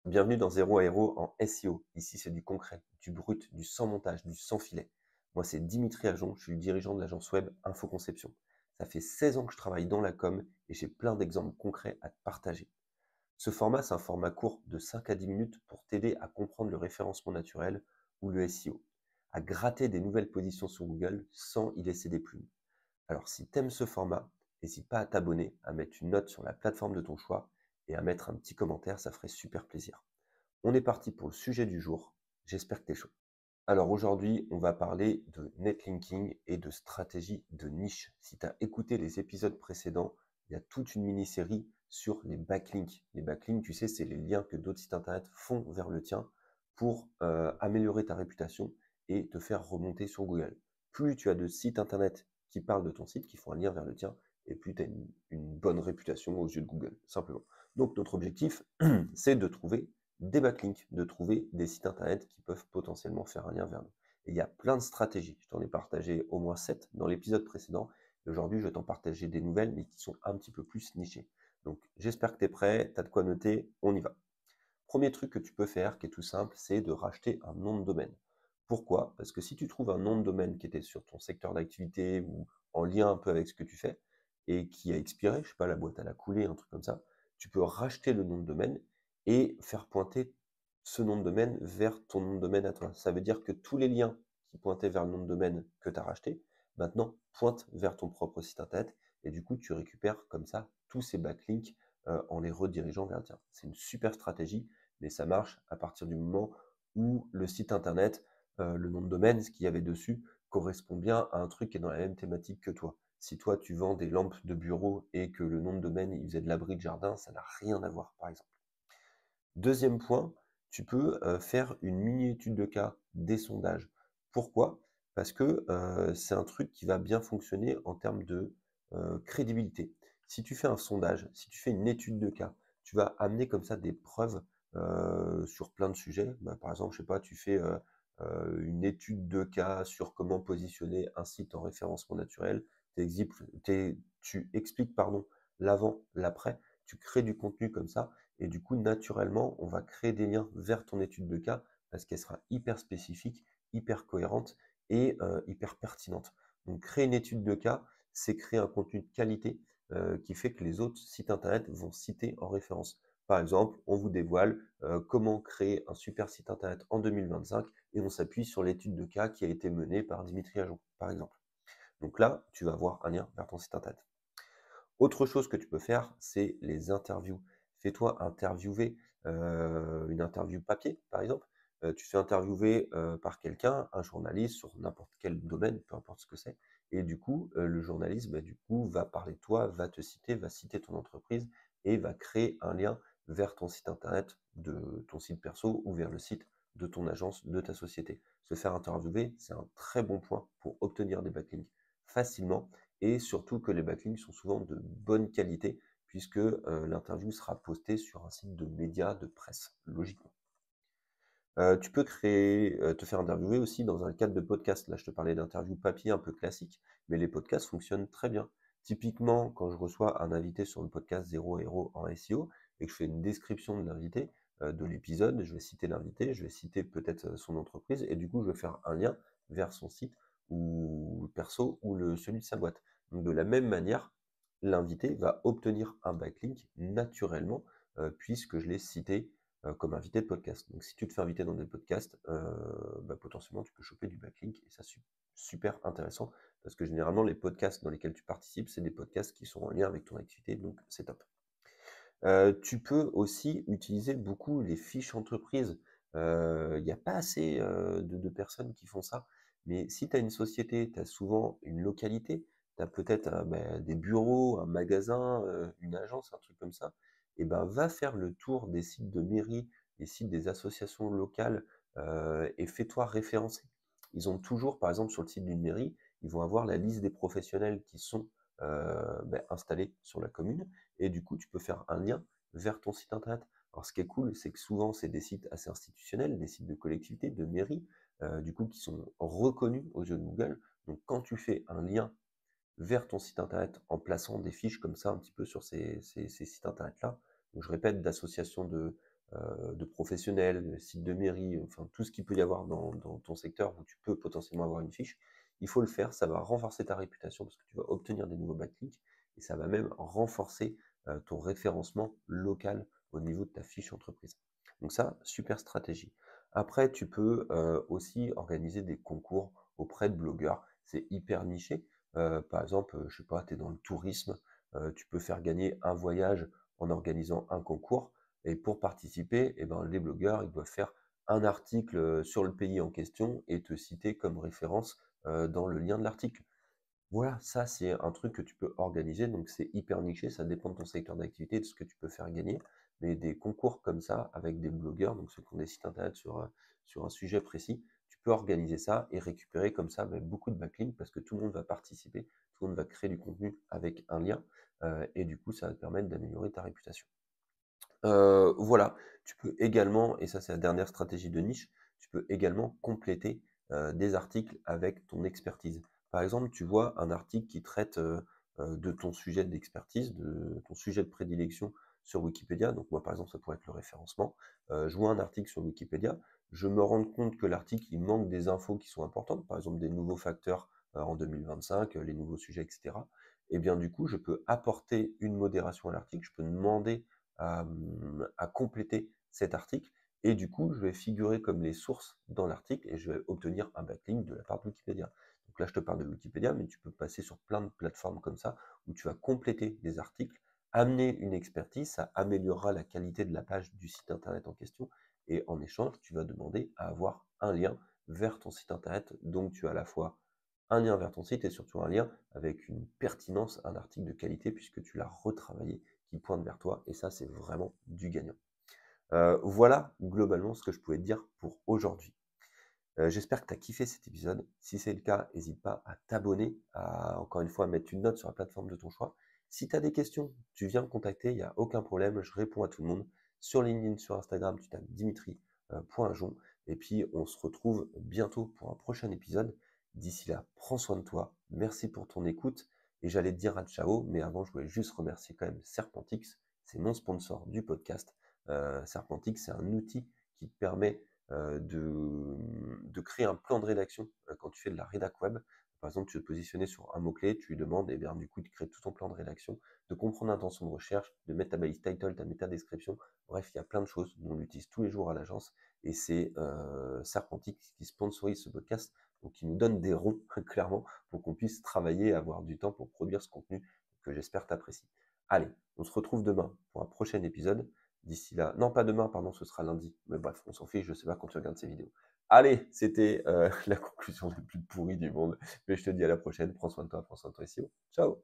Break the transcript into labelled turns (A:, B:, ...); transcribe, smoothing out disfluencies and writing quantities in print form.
A: Bienvenue dans Zéro à Héros en SEO. Ici, c'est du concret, du brut, du sans montage, du sans filet. Moi, c'est Dimitri Ajon, je suis le dirigeant de l'agence web Infoconception. Ça fait 16 ans que je travaille dans la com et j'ai plein d'exemples concrets à te partager. Ce format, c'est un format court de 5 à 10 minutes pour t'aider à comprendre le référencement naturel ou le SEO, à gratter des nouvelles positions sur Google sans y laisser des plumes. Alors, si tu aimes ce format, n'hésite pas à t'abonner, à mettre une note sur la plateforme de ton choix et à mettre un petit commentaire, ça ferait super plaisir. On est parti pour le sujet du jour. J'espère que tu es chaud. Alors aujourd'hui, on va parler de netlinking et de stratégie de niche. Si tu as écouté les épisodes précédents, il y a toute une mini-série sur les backlinks. Les backlinks, tu sais, c'est les liens que d'autres sites internet font vers le tien pour améliorer ta réputation et te faire remonter sur Google. Plus tu as de sites internet qui parlent de ton site, qui font un lien vers le tien, et plus tu as une bonne réputation aux yeux de Google, simplement. Donc notre objectif, c'est de trouver des backlinks, de trouver des sites internet qui peuvent potentiellement faire un lien vers nous. Et il y a plein de stratégies. Je t'en ai partagé au moins 7 dans l'épisode précédent. Et aujourd'hui, je vais t'en partager des nouvelles, mais qui sont un petit peu plus nichées. Donc, j'espère que tu es prêt, tu as de quoi noter, on y va. Premier truc que tu peux faire, qui est tout simple, c'est de racheter un nom de domaine. Pourquoi? Parce que si tu trouves un nom de domaine qui était sur ton secteur d'activité ou en lien un peu avec ce que tu fais et qui a expiré, je sais pas, la boîte à la coulée, un truc comme ça, tu peux racheter le nom de domaine et faire pointer ce nom de domaine vers ton nom de domaine à toi. Ça veut dire que tous les liens qui pointaient vers le nom de domaine que tu as racheté, maintenant pointent vers ton propre site internet et du coup tu récupères comme ça tous ces backlinks en les redirigeant vers le tien. C'est une super stratégie, mais ça marche à partir du moment où le site internet, le nom de domaine, ce qu'il y avait dessus, correspond bien à un truc qui est dans la même thématique que toi. Si toi tu vends des lampes de bureau et que le nom de domaine il faisait de l'abri de jardin, ça n'a rien à voir par exemple. Deuxième point, tu peux faire une mini étude de cas, des sondages. Pourquoi? Parce que c'est un truc qui va bien fonctionner en termes de crédibilité. Si tu fais un sondage, si tu fais une étude de cas, tu vas amener comme ça des preuves sur plein de sujets. Bah, par exemple, je sais pas, tu fais une étude de cas sur comment positionner un site en référencement naturel. Tu expliques pardon, l'avant, l'après. Tu crées du contenu comme ça et du coup, naturellement, on va créer des liens vers ton étude de cas parce qu'elle sera hyper spécifique, hyper cohérente et hyper pertinente. Donc, créer une étude de cas, c'est créer un contenu de qualité qui fait que les autres sites internet vont citer en référence. Par exemple, on vous dévoile comment créer un super site internet en 2025 et on s'appuie sur l'étude de cas qui a été menée par Dimitri Ajon, par exemple. Donc là, tu vas avoir un lien vers ton site internet. Autre chose que tu peux faire, c'est les interviews. Fais-toi interviewer, une interview papier, par exemple. Tu fais interviewer par quelqu'un, un journaliste sur n'importe quel domaine, peu importe ce que c'est. Et du coup, le journaliste, du coup, va parler de toi, va te citer, va citer ton entreprise et va créer un lien vers ton site internet, de ton site perso ou vers le site de ton agence, de ta société. Se faire interviewer, c'est un très bon point pour obtenir des backlinks facilement et surtout que les backlinks sont souvent de bonne qualité puisque l'interview sera postée sur un site de médias, de presse, logiquement. Tu peux te faire interviewer aussi dans un cadre de podcast. Là, je te parlais d'interview papier un peu classique, mais les podcasts fonctionnent très bien. Typiquement, quand je reçois un invité sur le podcast Zéro Héros en SEO et que je fais une description de l'invité, de l'épisode, je vais citer l'invité, je vais citer peut-être son entreprise et du coup, je vais faire un lien vers son site ou perso ou celui de sa boîte. Donc, de la même manière, l'invité va obtenir un backlink naturellement puisque je l'ai cité comme invité de podcast. Donc si tu te fais inviter dans des podcasts, potentiellement tu peux choper du backlink et ça c'est super intéressant parce que généralement les podcasts dans lesquels tu participes, c'est des podcasts qui sont en lien avec ton activité, donc c'est top. Tu peux aussi utiliser beaucoup les fiches entreprises. Il n'y a pas assez de personnes qui font ça, mais si tu as une société, tu as souvent une localité, tu as peut-être des bureaux, un magasin, une agence, un truc comme ça, et ben va faire le tour des sites de mairie, des sites des associations locales et fais-toi référencer. Ils ont toujours, par exemple, sur le site d'une mairie, ils vont avoir la liste des professionnels qui sont installés sur la commune et du coup, tu peux faire un lien vers ton site internet. Alors, ce qui est cool, c'est que souvent, c'est des sites assez institutionnels, des sites de collectivités, de mairies, du coup, qui sont reconnus aux yeux de Google. Donc, quand tu fais un lien vers ton site internet en plaçant des fiches comme ça un petit peu sur ces sites internet-là, donc je répète, d'associations de professionnels, de sites de mairie, enfin tout ce qu'il peut y avoir dans ton secteur où tu peux potentiellement avoir une fiche, il faut le faire, ça va renforcer ta réputation parce que tu vas obtenir des nouveaux backlinks et ça va même renforcer ton référencement local au niveau de ta fiche entreprise. Donc ça, super stratégie. Après, tu peux aussi organiser des concours auprès de blogueurs. C'est hyper niché. Par exemple, je sais pas, tu es dans le tourisme, tu peux faire gagner un voyage en organisant un concours. Et pour participer, eh ben, les blogueurs, ils doivent faire un article sur le pays en question et te citer comme référence dans le lien de l'article. Voilà, ça c'est un truc que tu peux organiser, donc c'est hyper niché, ça dépend de ton secteur d'activité, de ce que tu peux faire gagner. Mais des concours comme ça, avec des blogueurs, donc ceux qui ont des sites internet sur un sujet précis, tu peux organiser ça et récupérer comme ça beaucoup de backlinks parce que tout le monde va participer, tout le monde va créer du contenu avec un lien, et du coup ça va te permettre d'améliorer ta réputation. Voilà, tu peux également, et ça c'est la dernière stratégie de niche, tu peux également compléter des articles avec ton expertise. Par exemple, tu vois un article qui traite de ton sujet d'expertise, de ton sujet de prédilection sur Wikipédia. Donc moi, par exemple, ça pourrait être le référencement. Je vois un article sur Wikipédia, je me rends compte que l'article, il manque des infos qui sont importantes, par exemple des nouveaux facteurs en 2025, les nouveaux sujets, etc. Et bien du coup, je peux apporter une modération à l'article, je peux demander à compléter cet article. Et du coup, je vais figurer comme les sources dans l'article et je vais obtenir un backlink de la part de Wikipédia. Donc là, je te parle de Wikipédia, mais tu peux passer sur plein de plateformes comme ça où tu vas compléter des articles, amener une expertise, ça améliorera la qualité de la page du site internet en question. Et en échange, tu vas demander à avoir un lien vers ton site internet. Donc tu as à la fois un lien vers ton site et surtout un lien avec une pertinence, un article de qualité puisque tu l'as retravaillé qui pointe vers toi et ça c'est vraiment du gagnant. Voilà globalement ce que je pouvais te dire pour aujourd'hui. J'espère que tu as kiffé cet épisode. Si c'est le cas, n'hésite pas à t'abonner, à encore une fois mettre une note sur la plateforme de ton choix. Si tu as des questions, tu viens me contacter, il n'y a aucun problème, je réponds à tout le monde. Sur LinkedIn, sur Instagram, tu tapes Dimitri.jon. Et puis on se retrouve bientôt pour un prochain épisode. D'ici là, prends soin de toi. Merci pour ton écoute. Et j'allais te dire à ciao, mais avant, je voulais juste remercier quand même Serpentix. C'est mon sponsor du podcast. Serpentix, c'est un outil qui te permet de créer un plan de rédaction quand tu fais de la rédac web. Par exemple, tu veux te positionner sur un mot-clé, tu lui demandes, et bien du coup, de créer tout ton plan de rédaction, de comprendre l'intention de recherche, de mettre ta balise title, ta métadescription. Bref, il y a plein de choses dont on l'utilise tous les jours à l'agence. Et c'est Serpentix qui sponsorise ce podcast, donc qui nous donne des ronds, clairement, pour qu'on puisse travailler, avoir du temps pour produire ce contenu que j'espère t'apprécies. Allez, on se retrouve demain pour un prochain épisode. D'ici là, non pas demain, pardon, ce sera lundi. Mais bref, on s'en fiche, je sais pas quand tu regardes ces vidéos. Allez, c'était la conclusion la plus pourrie du monde. Mais je te dis à la prochaine, prends soin de toi ici. Ciao.